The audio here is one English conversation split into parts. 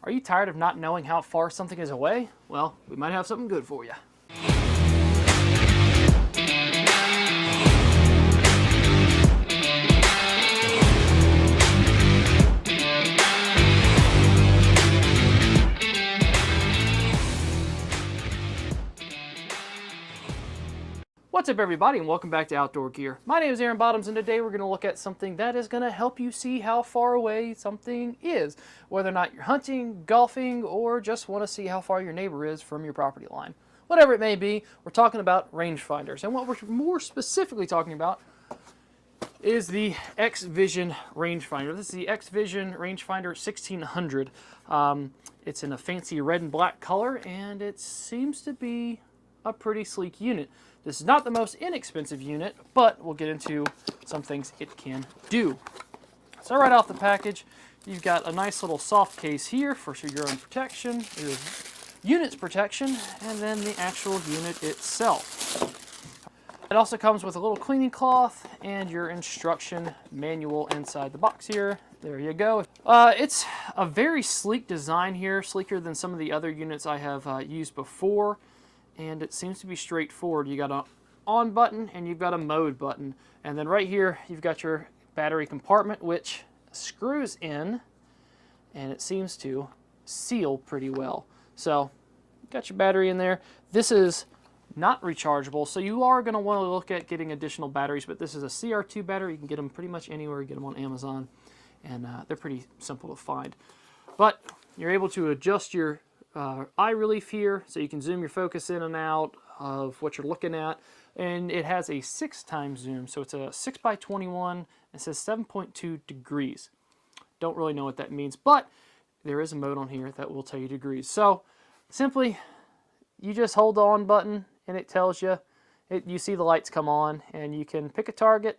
Are you tired of not knowing how far something is away? Well, we might have something good for you. What's up, everybody, and welcome back to Outdoor Gear. My name is Aaron Bottoms, and today we're going to look at something that is going to help you see how far away something is, whether or not you're hunting, golfing, or just want to see how far your neighbor is from your property line. Whatever it may be, we're talking about rangefinders, and what we're more specifically talking about is the Vision Rangefinder. This is the Vision Rangefinder 1600. It's in a fancy red and black color, and it seems to be a pretty sleek unit. This is not the most inexpensive unit, but we'll get into some things it can do. So right off the package, you've got a nice little soft case here for your own protection, your unit's protection, and then the actual unit itself. It also comes with a little cleaning cloth and your instruction manual inside the box here. There you go. It's a very sleek design here, sleeker than some of the other units I have used before. And it seems to be straightforward. You got an on button and you've got a mode button. And then right here, you've got your battery compartment, which screws in, and it seems to seal pretty well. So, got your battery in there. This is not rechargeable, so you are going to want to look at getting additional batteries, but this is a CR2 battery. You can get them pretty much anywhere. You get them on Amazon, and they're pretty simple to find. But you're able to adjust your eye relief here, so you can zoom your focus in and out of what you're looking at, and it has a 6x zoom, so it's a 6x21. It says 7.2 degrees. Don't really know what that means, but there is a mode on here that will tell you degrees. So simply, you just hold the on button, and it tells you. You see the lights come on, and you can pick a target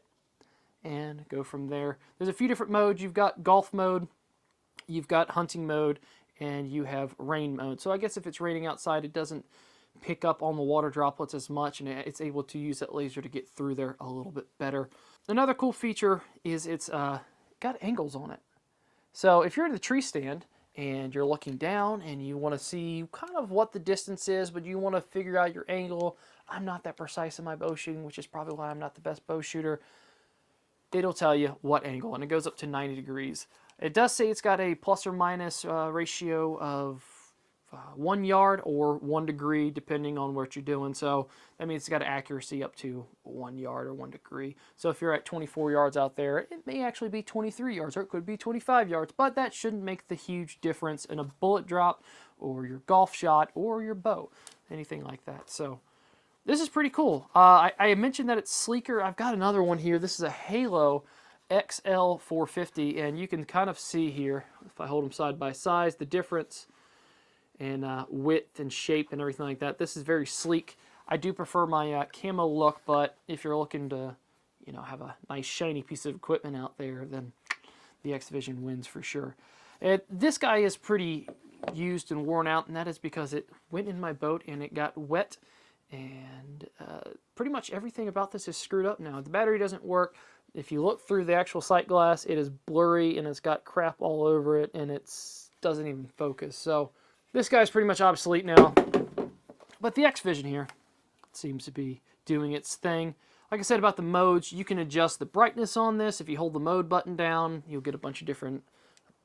and go from there. There's a few different modes. You've got golf mode, you've got hunting mode, and you have rain mode. So I guess if it's raining outside, it doesn't pick up on the water droplets as much, and it's able to use that laser to get through there a little bit better. Another cool feature is it's got angles on it. So if you're in the tree stand and you're looking down and you want to see kind of what the distance is, but you want to figure out your angle. I'm not that precise in my bow shooting, which is probably why I'm not the best bow shooter. It'll tell you what angle, and it goes up to 90 degrees. It does say it's got a plus or minus ratio of 1 yard or 1 degree, depending on what you're doing. So that means it's got an accuracy up to 1 yard or 1 degree. So if you're at 24 yards out there, it may actually be 23 yards, or it could be 25 yards, but that shouldn't make the huge difference in a bullet drop or your golf shot or your bow, anything like that. So this is pretty cool. I mentioned that it's sleeker. I've got another one here. This is a Halo XL 450, and you can kind of see here, if I hold them side by side, the difference in width and shape and everything like that. This is very sleek. I do prefer my camo look, but if you're looking to, have a nice shiny piece of equipment out there, then the Vision wins for sure. This guy is pretty used and worn out, and that is because it went in my boat and it got wet, and pretty much everything about this is screwed up now. The battery doesn't work. If you look through the actual sight glass, it is blurry and it's got crap all over it, and it doesn't even focus. So this guy's pretty much obsolete now. But the Vision here seems to be doing its thing. Like I said about the modes, you can adjust the brightness on this. If you hold the mode button down, you'll get a bunch of different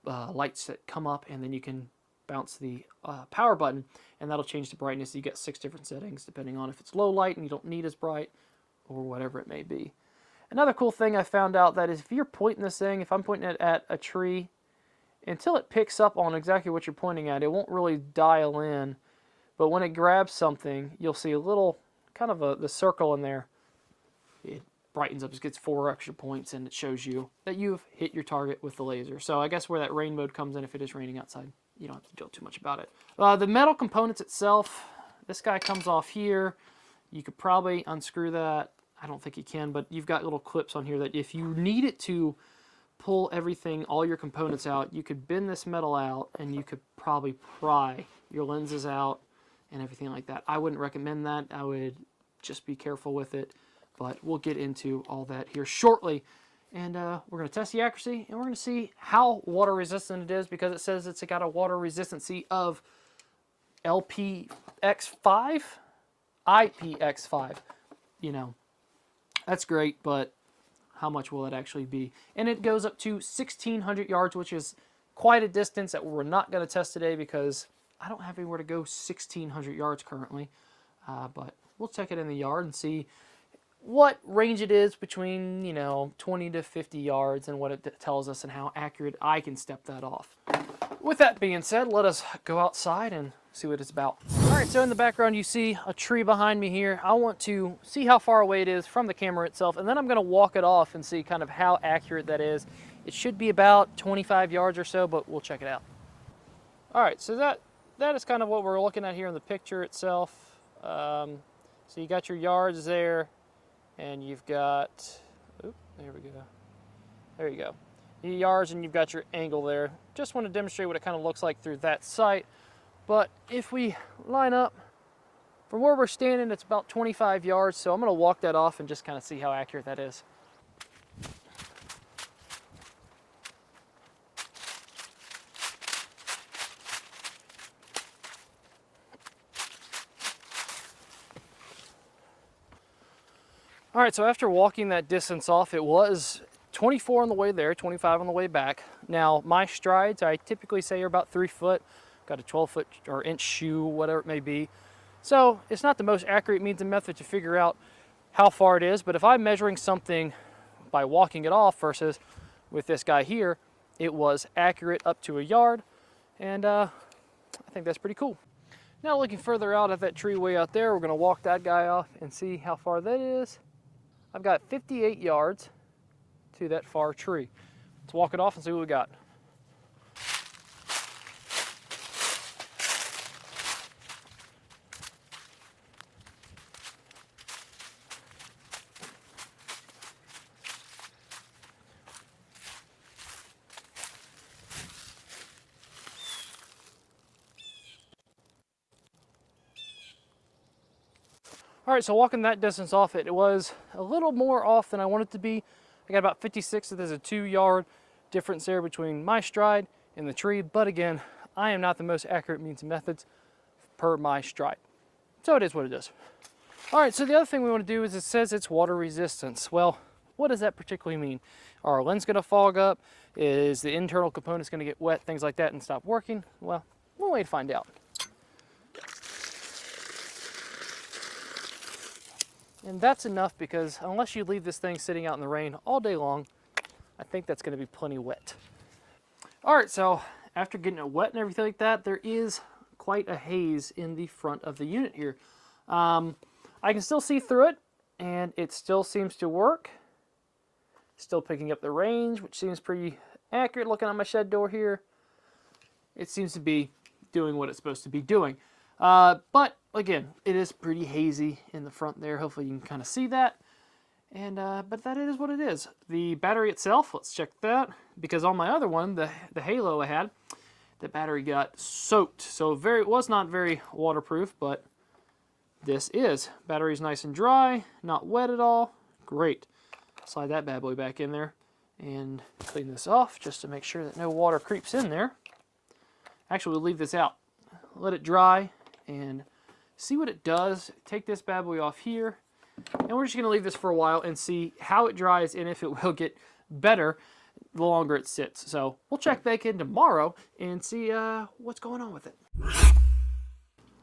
lights that come up, and then you can bounce the power button, and that'll change the brightness. You get 6 different settings depending on if it's low light and you don't need as bright, or whatever it may be. Another cool thing I found out that is if you're pointing this thing, if I'm pointing it at a tree, until it picks up on exactly what you're pointing at, it won't really dial in. But when it grabs something, you'll see a little, kind of the circle in there. It brightens up, it gets 4 extra points, and it shows you that you've hit your target with the laser. So I guess where that rain mode comes in, if it is raining outside, you don't have to do too much about it. The metal components itself, this guy comes off here. You could probably unscrew that. I don't think you can, but you've got little clips on here that if you need it to pull everything, all your components out, you could bend this metal out and you could probably pry your lenses out and everything like that. I wouldn't recommend that. I would just be careful with it, but we'll get into all that here shortly. And we're going to test the accuracy, and we're going to see how water resistant it is, because it says it's got a water resistancy of LPX5, IPX5. You know, that's great, but how much will it actually be? And it goes up to 1,600 yards, which is quite a distance that we're not going to test today because I don't have anywhere to go 1,600 yards currently. But we'll check it in the yard and see what range it is between, you know, 20 to 50 yards and what it tells us and how accurate I can step that off. With that being said, let us go outside and see what it's about. All right, so in the background you see a tree behind me here. I want to see how far away it is from the camera itself, and then I'm going to walk it off and see kind of how accurate that is. It should be about 25 yards or so, but we'll check it out. All right, so that is kind of what we're looking at here in the picture itself. So you got your yards there, and you've got, oop, there we go. There you go. Your yards, and you've got your angle there. Just want to demonstrate what it kind of looks like through that sight. But if we line up from where we're standing, it's about 25 yards. So I'm going to walk that off and just kind of see how accurate that is. All right, so after walking that distance off, it was 24 on the way there, 25 on the way back. Now, my strides, I typically say are about 3 foot. Got a 12-foot or inch shoe, whatever it may be. So it's not the most accurate means and method to figure out how far it is, but if I'm measuring something by walking it off versus with this guy here, it was accurate up to a yard, and I think that's pretty cool. Now looking further out at that tree way out there, we're gonna walk that guy off and see how far that is. I've got 58 yards to that far tree. Let's walk it off and see what we got. All right, so walking that distance off it was a little more off than I wanted it to be. I got about 56, so there's a 2-yard difference there between my stride and the tree. But again, I am not the most accurate means and methods per my stride. So it is what it is. All right, so the other thing we want to do is it says it's water resistance. Well, what does that particularly mean? Are our lens going to fog up? Is the internal components going to get wet, things like that, and stop working? Well, we'll wait to find out. And that's enough, because unless you leave this thing sitting out in the rain all day long, I think that's going to be plenty wet. All right, so after getting it wet and everything like that, there is quite a haze in the front of the unit here. I can still see through it, and it still seems to work. Still picking up the range, which seems pretty accurate looking at my shed door here. It seems to be doing what it's supposed to be doing. But again, it is pretty hazy in the front there. Hopefully you can kind of see that. And but that is what it is. The battery itself, let's check that, because on my other one, the Halo I had, the battery got soaked. So it was not very waterproof, but this is. Battery's nice and dry, not wet at all. Great. Slide that bad boy back in there and clean this off just to make sure that no water creeps in there. Actually, we'll leave this out. Let it dry and see what it does. Take this bad boy off here, and we're just going to leave this for a while and see how it dries and if it will get better the longer it sits. So we'll check back in tomorrow and see what's going on with it.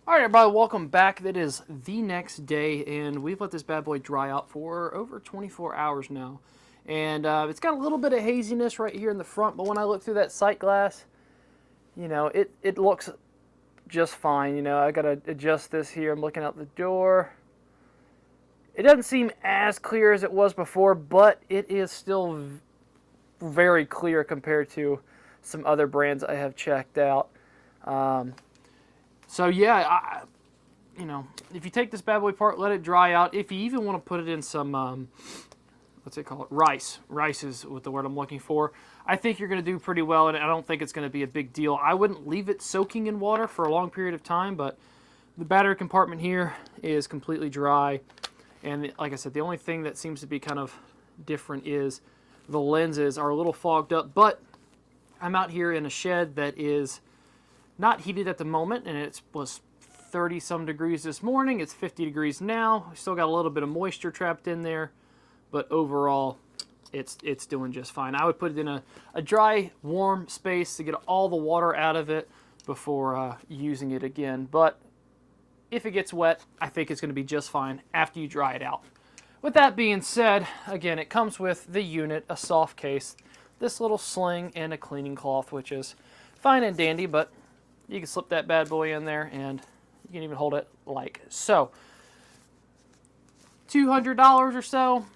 All right, everybody, welcome back. That is the next day, and we've let this bad boy dry out for over 24 hours now. And it's got a little bit of haziness right here in the front, but when I look through that sight glass, you know, it looks just fine. You know, I gotta adjust this here. I'm looking out the door. It doesn't seem as clear as it was before, but it is still very clear compared to some other brands I have checked out. So yeah, you know, if you take this bad boy apart, let it dry out. If you even want to put it in some, what's it called? Rice. Rice is what the word I'm looking for. I think you're going to do pretty well, and I don't think it's going to be a big deal. I wouldn't leave it soaking in water for a long period of time, but the battery compartment here is completely dry. And like I said, the only thing that seems to be kind of different is the lenses are a little fogged up, but I'm out here in a shed that is not heated at the moment, and it was 30 some degrees this morning. It's 50 degrees now. We still got a little bit of moisture trapped in there, but overall it's doing just fine. I would put it in a dry, warm space to get all the water out of it before using it again. But if it gets wet, I think it's going to be just fine after you dry it out. With that being said, again, it comes with the unit, a soft case, this little sling, and a cleaning cloth, which is fine and dandy, but you can slip that bad boy in there and you can even hold it like so. $200 or so.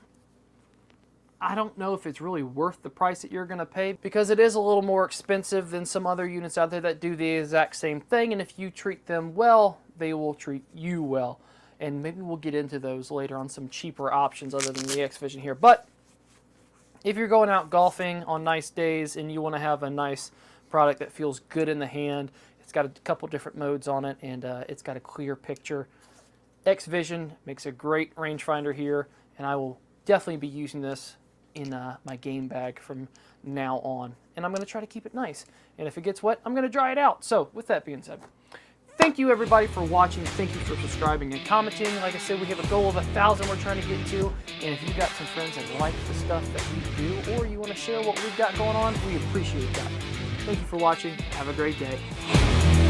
I don't know if it's really worth the price that you're going to pay, because it is a little more expensive than some other units out there that do the exact same thing, and if you treat them well, they will treat you well. And maybe we'll get into those later on, some cheaper options other than the X-Vision here. But if you're going out golfing on nice days and you want to have a nice product that feels good in the hand, it's got a couple different modes on it, and it's got a clear picture. X-Vision makes a great rangefinder here, and I will definitely be using this in my game bag from now on. And I'm going to try to keep it nice. And if it gets wet, I'm going to dry it out. So with that being said, thank you everybody for watching. Thank you for subscribing and commenting. Like I said, we have a goal of 1,000 we're trying to get to. And if you've got some friends that like the stuff that we do, or you want to share what we've got going on, we appreciate that. Thank you for watching. Have a great day.